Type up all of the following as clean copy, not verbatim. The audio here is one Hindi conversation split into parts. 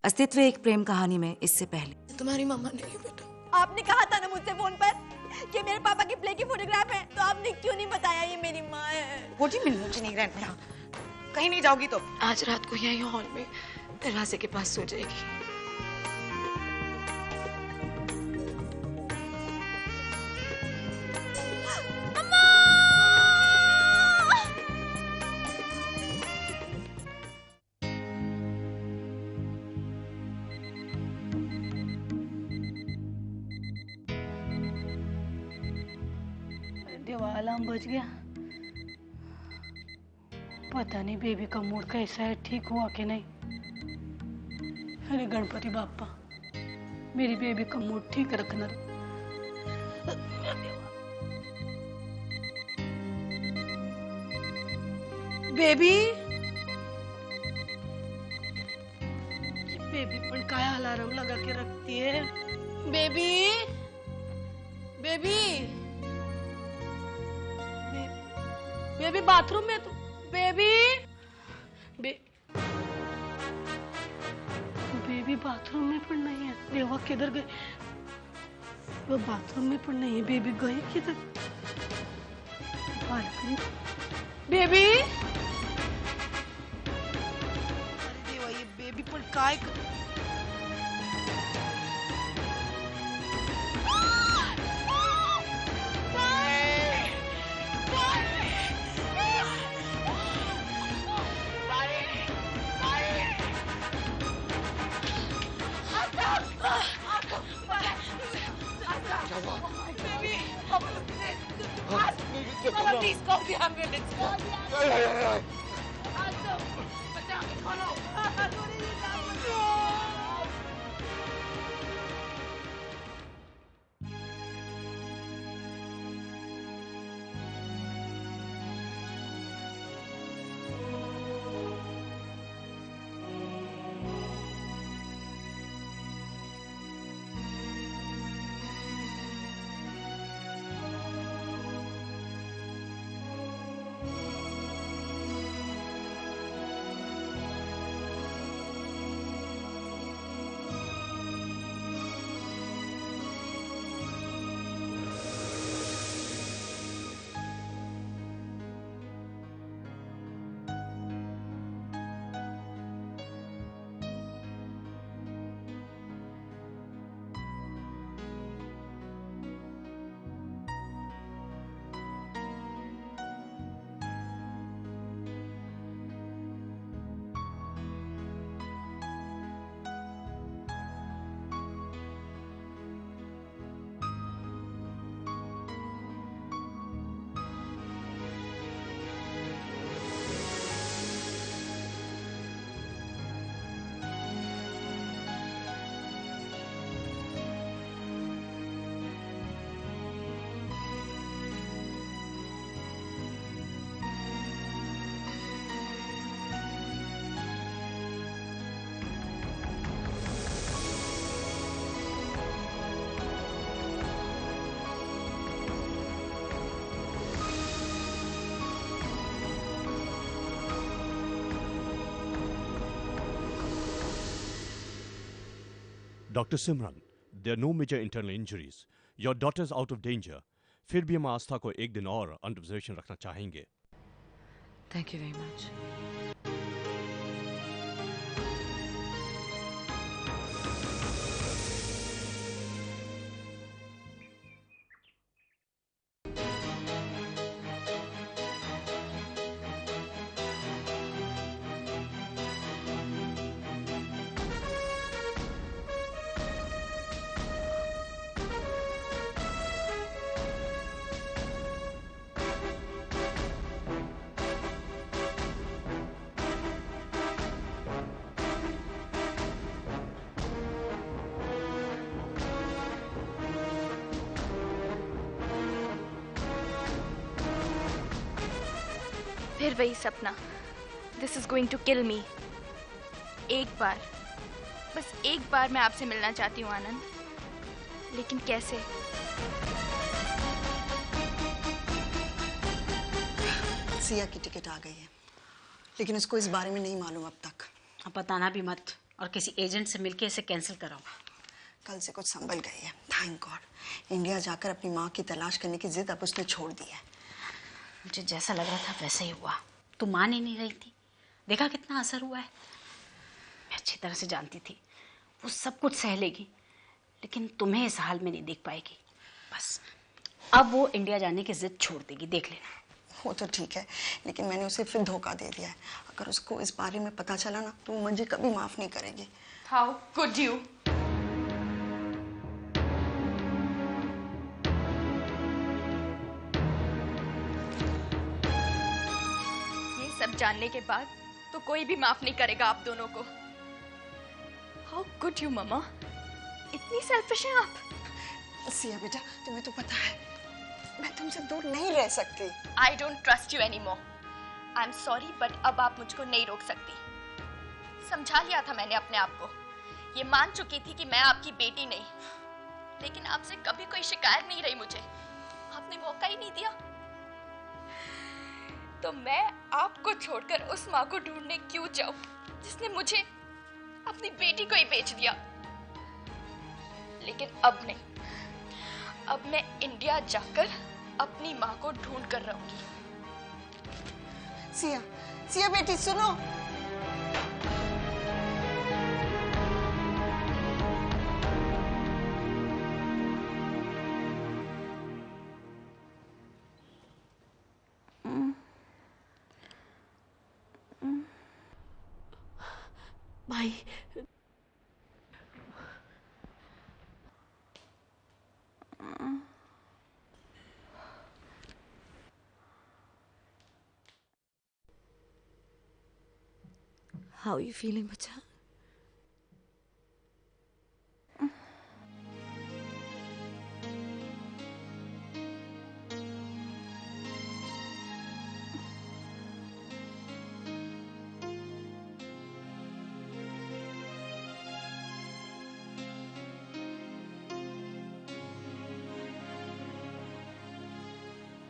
अस्तित्व एक प्रेम कहानी में इससे पहले। तुम्हारी मम्मा नहीं है बेटा। आपने कहा था ना मुझसे फोन पर कि मेरे पापा की प्ले की फोटोग्राफ है, तो आपने क्यों नहीं बताया ये मेरी माँ है? मुझे नहीं रहना यहाँ। कहीं नहीं जाओगी तो आज रात को यहीं हॉल में दरवाजे के पास सो जाएगी। अलार्म बज गया। पता नहीं बेबी का मूड कैसा है, ठीक हुआ कि नहीं। अरे गणपति बाप्पा, मेरी बेबी का मूड ठीक रखना। बेबी बेबी पण काय अलार्म लगा के रखती है। बेबी बेबी बेबी बाथरूम में। तो बेबी बेबी बाथरूम में पण नहीं है। देवा किधर गई? वो बाथरूम में पण नहीं है। बेबी गई किधर? बेबी, अरे देवा, ये बेबी पण काय Please call the ambulance. Dr. Simran, there are no major internal injuries. Your daughter is out of danger. फिर भी हम आस्था को एक दिन और अंडर ऑब्जर्वेशन रखना चाहेंगे। Thank you very much. फिर वही सपना। This is going to kill me. एक बार, बस एक बार मैं आपसे मिलना चाहती हूँ आनंद, लेकिन कैसे? सिया की टिकट आ गई है, लेकिन उसको इस बारे में नहीं मालूम अब तक। बताना भी मत। और किसी एजेंट से मिलके इसे कैंसिल कराओ। कल से कुछ संभल गई है, थैंक गॉड। इंडिया जाकर अपनी माँ की तलाश करने की जिद अब उसने छोड़ दी है। मुझे जैसा लग रहा था वैसा ही हुआ। तू मान ही नहीं रही थी, देखा कितना असर हुआ है। मैं अच्छी तरह से जानती थी वो सब कुछ सह लेगी, लेकिन तुम्हें इस हाल में नहीं देख पाएगी। बस अब वो इंडिया जाने की जिद छोड़ देगी, देख लेना। वो तो ठीक है, लेकिन मैंने उसे फिर धोखा दे दिया है। अगर उसको इस बारे में पता चला ना तो वो मुझे कभी माफ नहीं करेगी। How could you? ये सब जानने के बाद तो कोई भी माफ नहीं करेगा आप दोनों को। हाउ कुड यू मम्मा? इतनी सेल्फिश हैं आप। सिया बेटा, तुम्हें तो पता है मैं तुमसे दूर नहीं रह सकती। I don't trust you any more. I am sorry but अब आप मुझको नहीं रोक सकती। समझा लिया था मैंने अपने आप को, ये मान चुकी थी कि मैं आपकी बेटी नहीं, लेकिन आपसे कभी कोई शिकायत नहीं रही मुझे। आपने मौका ही नहीं दिया, तो मैं आपको छोड़कर उस माँ को ढूंढने क्यों जाऊं जिसने मुझे अपनी बेटी को ही बेच दिया। लेकिन अब नहीं, अब मैं इंडिया जाकर अपनी माँ को ढूंढ कर रहूंगी। सिया, सिया बेटी सुनो। भाई How are you feeling, बच्चा?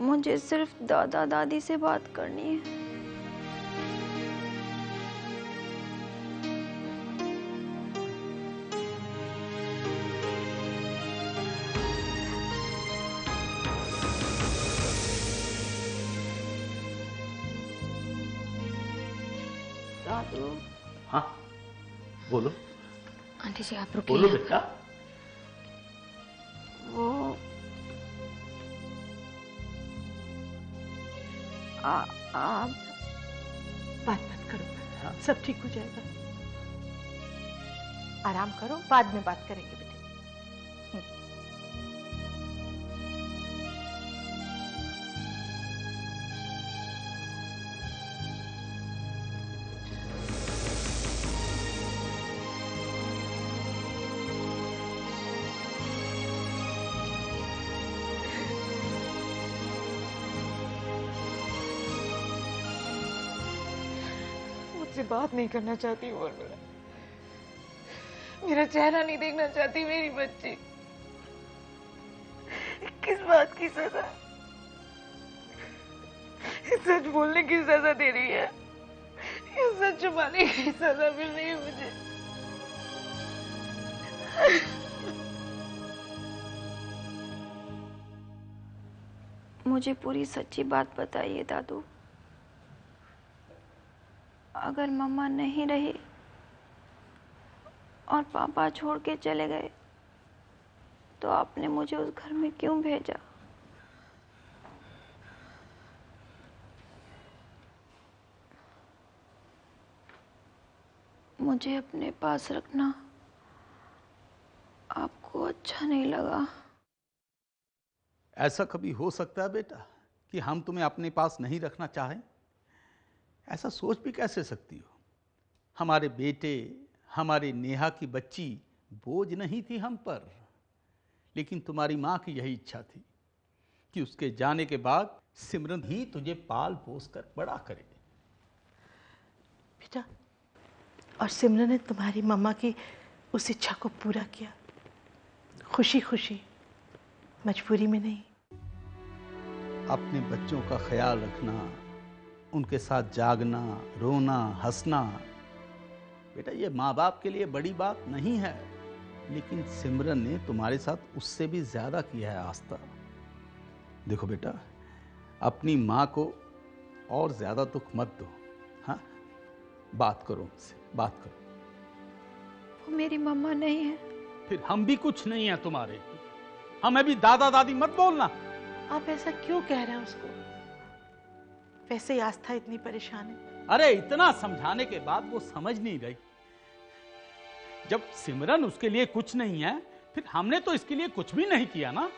मुझे सिर्फ दादा दादी से बात करनी है। दादू। हाँ बोलो। आंटी जी आप बोलो रुकिए। बेटा। वो आप बात मत करो, सब ठीक हो जाएगा। आराम करो, बाद में बात करेंगे बेटे। मुझसे बात नहीं करना चाहती वो, मेरा चेहरा नहीं देखना चाहती मेरी बच्ची। किस बात की सजा? सच बोलने की सजा दे रही है या सच छुपाने की सजा मिल रही है मुझे? मुझे पूरी सच्ची बात बताइए दादू। अगर मम्मा नहीं रही और पापा छोड़ के चले गए तो आपने मुझे उस घर में क्यों भेजा? मुझे अपने पास रखना आपको अच्छा नहीं लगा? ऐसा कभी हो सकता है बेटा कि हम तुम्हें अपने पास नहीं रखना चाहें? ऐसा सोच भी कैसे सकती हो? हमारे बेटे, हमारे नेहा की बच्ची बोझ नहीं थी हम पर, लेकिन तुम्हारी माँ की यही इच्छा थी कि उसके जाने के बाद सिमरन ही तुझे पाल पोस कर बड़ा करे। बेटा, और सिमरन ने तुम्हारी मम्मा की उस इच्छा को पूरा किया, खुशी खुशी, मजबूरी में नहीं। अपने बच्चों का ख्याल रखना, उनके साथ जागना, रोना, हंसना, बेटा ये माँ बाप के लिए बड़ी बात नहीं है, लेकिन सिमरन ने तुम्हारे साथ उससे भी ज्यादा किया है आस्था। देखो बेटा, अपनी माँ को और ज्यादा दुख मत दो। हाँ, बात करो उनसे, बात करो। वो मेरी मम्मा नहीं है। फिर हम भी कुछ नहीं है तुम्हारे, हमें भी दादा दादी मत बोलना। आप ऐसा क्यों कह रहे हैं उसको? वैसे ही आस्था इतनी परेशान है। अरे इतना समझाने के बाद वो समझ नहीं रही। जब सिमरन उसके लिए कुछ नहीं है, फिर हमने तो इसके लिए कुछ भी नहीं किया ना।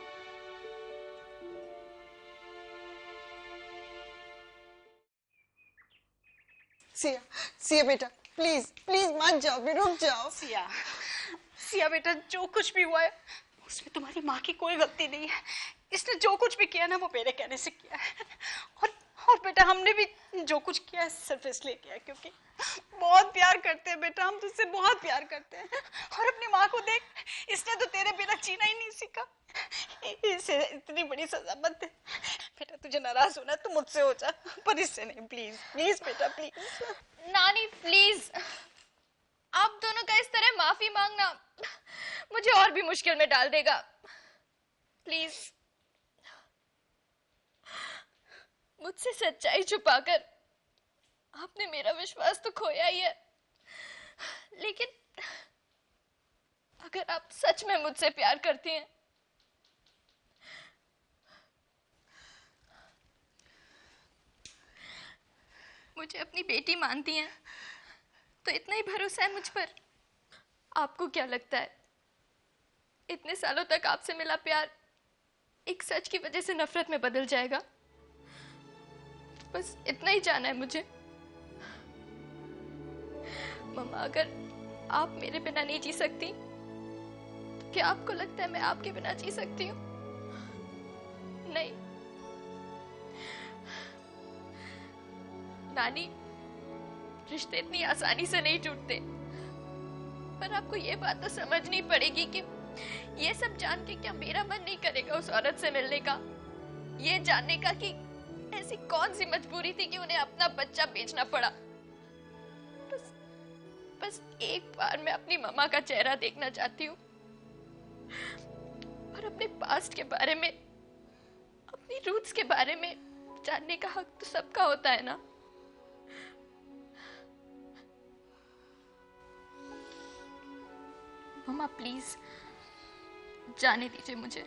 सिया, सिया बेटा, प्लीज प्लीज मत जाओ, भी रुक जाओ। सिया, सिया बेटा, जो कुछ भी हुआ है उसमें तुम्हारी माँ की कोई गलती नहीं है। इसने जो कुछ भी किया ना वो मेरे कहने से किया है। और बेटा हमने भी जो कुछ किया है सिर्फ इसलिए किया है क्योंकि बहुत प्यार करते हैं बेटा, हम तुझसे बहुत प्यार करते हैं। और अपनी माँ को देख, इसने तो तेरे बिना जीना ही नहीं सीखा। इसे इतनी बड़ी सजा मत दे बेटा। तुझे नाराज होना तो मुझसे हो जा, पर इससे नहीं। प्लीज प्लीज बेटा, प्लीज। नानी प्लीज, आप दोनों का इस तरह माफी मांगना मुझे और भी मुश्किल में डाल देगा। प्लीज, मुझसे सच्चाई छुपाकर आपने मेरा विश्वास तो खोया ही है, लेकिन अगर आप सच में मुझसे प्यार करती हैं, मुझे अपनी बेटी मानती हैं, तो इतना ही भरोसा है मुझ पर। आपको क्या लगता है इतने सालों तक आपसे मिला प्यार एक सच की वजह से नफरत में बदल जाएगा? बस इतना ही जाना है मुझे। मम्मा, अगर आप मेरे बिना नहीं जी सकती तो क्या आपको लगता है मैं आपके बिना जी सकती हूँ? नहीं नानी, रिश्ते इतनी आसानी से नहीं टूटते। पर आपको ये बात तो समझनी पड़ेगी कि ये सब जान के क्या मेरा मन नहीं करेगा उस औरत से मिलने का, ये जानने का कि ऐसी कौन सी मजबूरी थी कि उन्हें अपना बच्चा बेचना पड़ा। बस एक बार मैं अपनी मम्मा का चेहरा देखना चाहती हूँ, और अपने पास्ट के बारे में, अपनी रूट्स के बारे में जानने का हक तो सबका होता है ना। मम्मा प्लीज जाने दीजिए मुझे।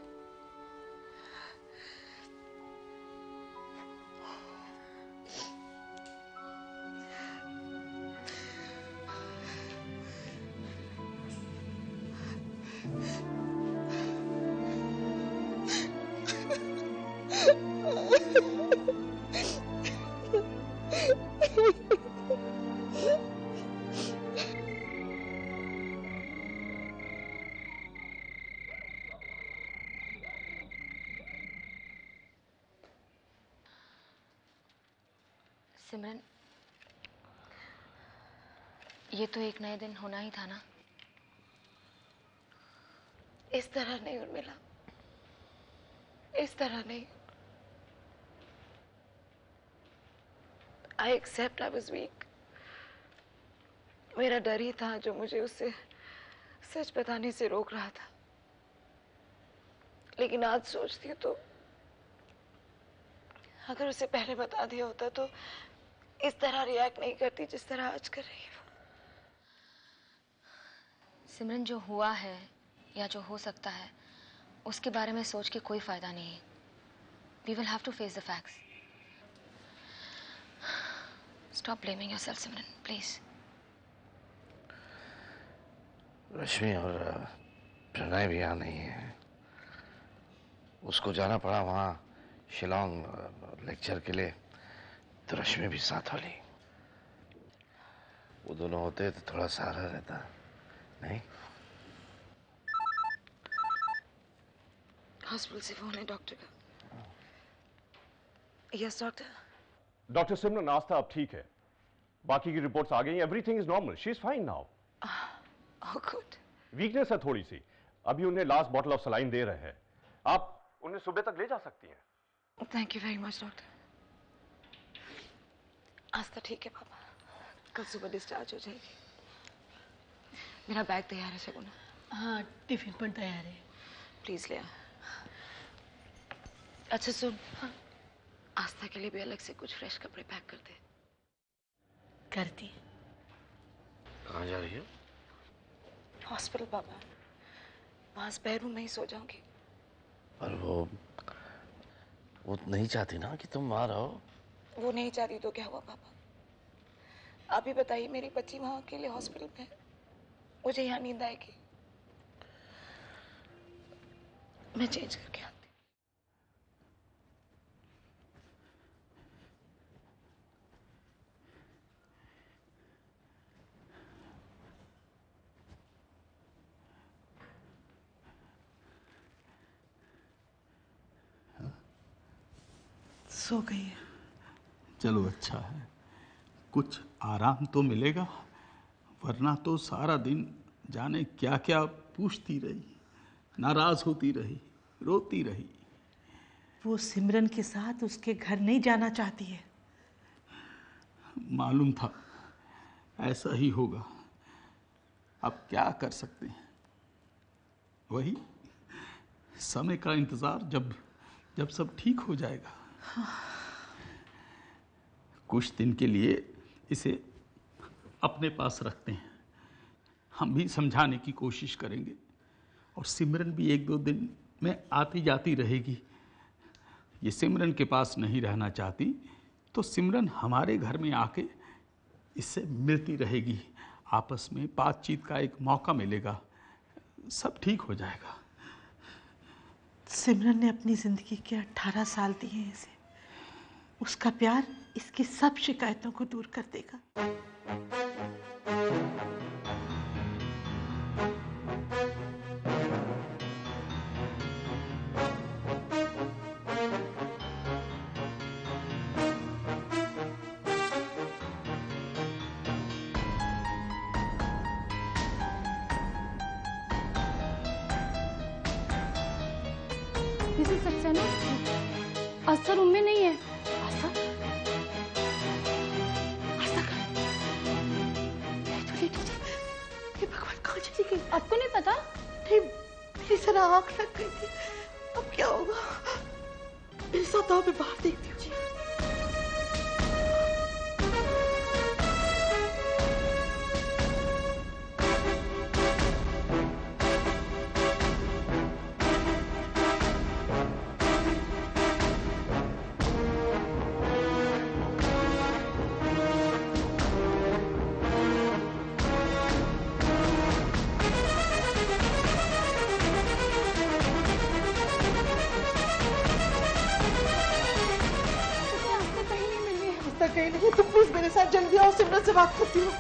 सिमरन, ये तो एक नए दिन होना ही था ना। इस तरह नहीं उर्मिला, इस तरह नहीं। I accept I was weak. मेरा डर ही था जो मुझे उससे सच बताने से रोक रहा था। लेकिन आज सोचती हूँ तो अगर उसे पहले बता दिया होता तो इस तरह रिएक्ट नहीं करती जिस तरह आज कर रही है। सिमरन, जो हुआ है या जो हो सकता है उसके बारे में सोच के कोई फायदा नहीं है। We will have to face the facts. Stop blaming yourself, Simran, please. रश्मि और प्रणय भी यहाँ नहीं है। उसको जाना पड़ा वहाँ शिलोंग लेक्चर के लिए, तो रश्मि भी साथ वाली। वो दोनों होते तो थोड़ा सहारा रहता, नहीं? हॉस्पिटल से फोन है डॉक्टर का। Yes doctor. डॉक्टर सिमरन, आस्था अब ठीक है, बाकी की रिपोर्ट्स आ गई, everything is normal, she is fine now. Oh good. Weakness है थोड़ी सी, अभी उन्हें लास्ट बॉटल ऑफ सलाइन दे रहे हैं, आप उन्हें सुबह तक ले जा सकती हैं। Thank you very much doctor. Aastha ठीक है पापा, कल सुबह डिस्चार्ज हो जाएगी। मेरा बैग तैयार है शगुन? हाँ, टिफिन पण तयार है। प्लीज ले आ। अच्छा सुन, हाँ, आस्था के लिए भी अलग से कुछ फ्रेश कपड़े पैक कर दे। करती। कहाँ जा रही हो? हॉस्पिटल पापा, वहां स्पेयर रूम में ही सो जाऊंगी। पर वो नहीं चाहती ना कि तुम वहां रहो। वो नहीं चाहती तो क्या हुआ पापा? आप ही बताइए, मेरी बच्ची वहां अकेले हॉस्पिटल में है, मुझे यहाँ नींद आएगी? मैं चेंज करके आती। सो गई है। चलो अच्छा है, कुछ आराम तो मिलेगा, वरना तो सारा दिन जाने क्या क्या पूछती रही, नाराज होती रही, रोती रही। वो सिमरन के साथ उसके घर नहीं जाना चाहती है। मालूम था ऐसा ही होगा, अब क्या कर सकते हैं। वही समय का इंतजार, जब सब ठीक हो जाएगा। कुछ दिन के लिए इसे अपने पास रखते हैं, हम भी समझाने की कोशिश करेंगे, और सिमरन भी 1-2 दिन में आती जाती रहेगी। ये सिमरन के पास नहीं रहना चाहती तो सिमरन हमारे घर में आके इससे मिलती रहेगी, आपस में बातचीत का एक मौका मिलेगा, सब ठीक हो जाएगा। सिमरन ने अपनी जिंदगी के 18 साल दिए हैं इसे, उसका प्यार इसकी सब शिकायतों को दूर कर देगा। This is Saxena. Aastha room में नहीं है। आस्था? आस्था कहाँ है? ये भगवान कहाँ चली गई? आपको नहीं पता? नहीं, मेरी जरा आँख लग गई थी। अब क्या होगा? मेरे साथ आओ, मैं बाहर देखती हूँ। कहीं नहीं, तुम प्लीज मेरे साथ जल्दी आओ, सिमरन से बात करती हूँ।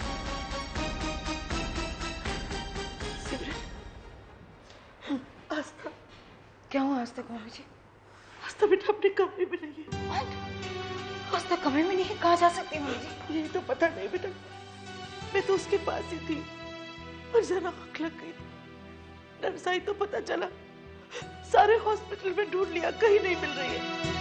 सिमरन, आस्था। क्या हुआ आस्था को मम्मी जी? आस्था बेटा अपने कमरे में नहीं है। आस्था कमरे में नहीं है? कहाँ जा सकती है मम्मी जी? यही तो पता नहीं बेटा, मैं तो उसके पास ही थी और जरा आँख लग गई। नर्स आई तो पता चला, सारे हॉस्पिटल में ढूंढ लिया, कहीं नहीं मिल रही है।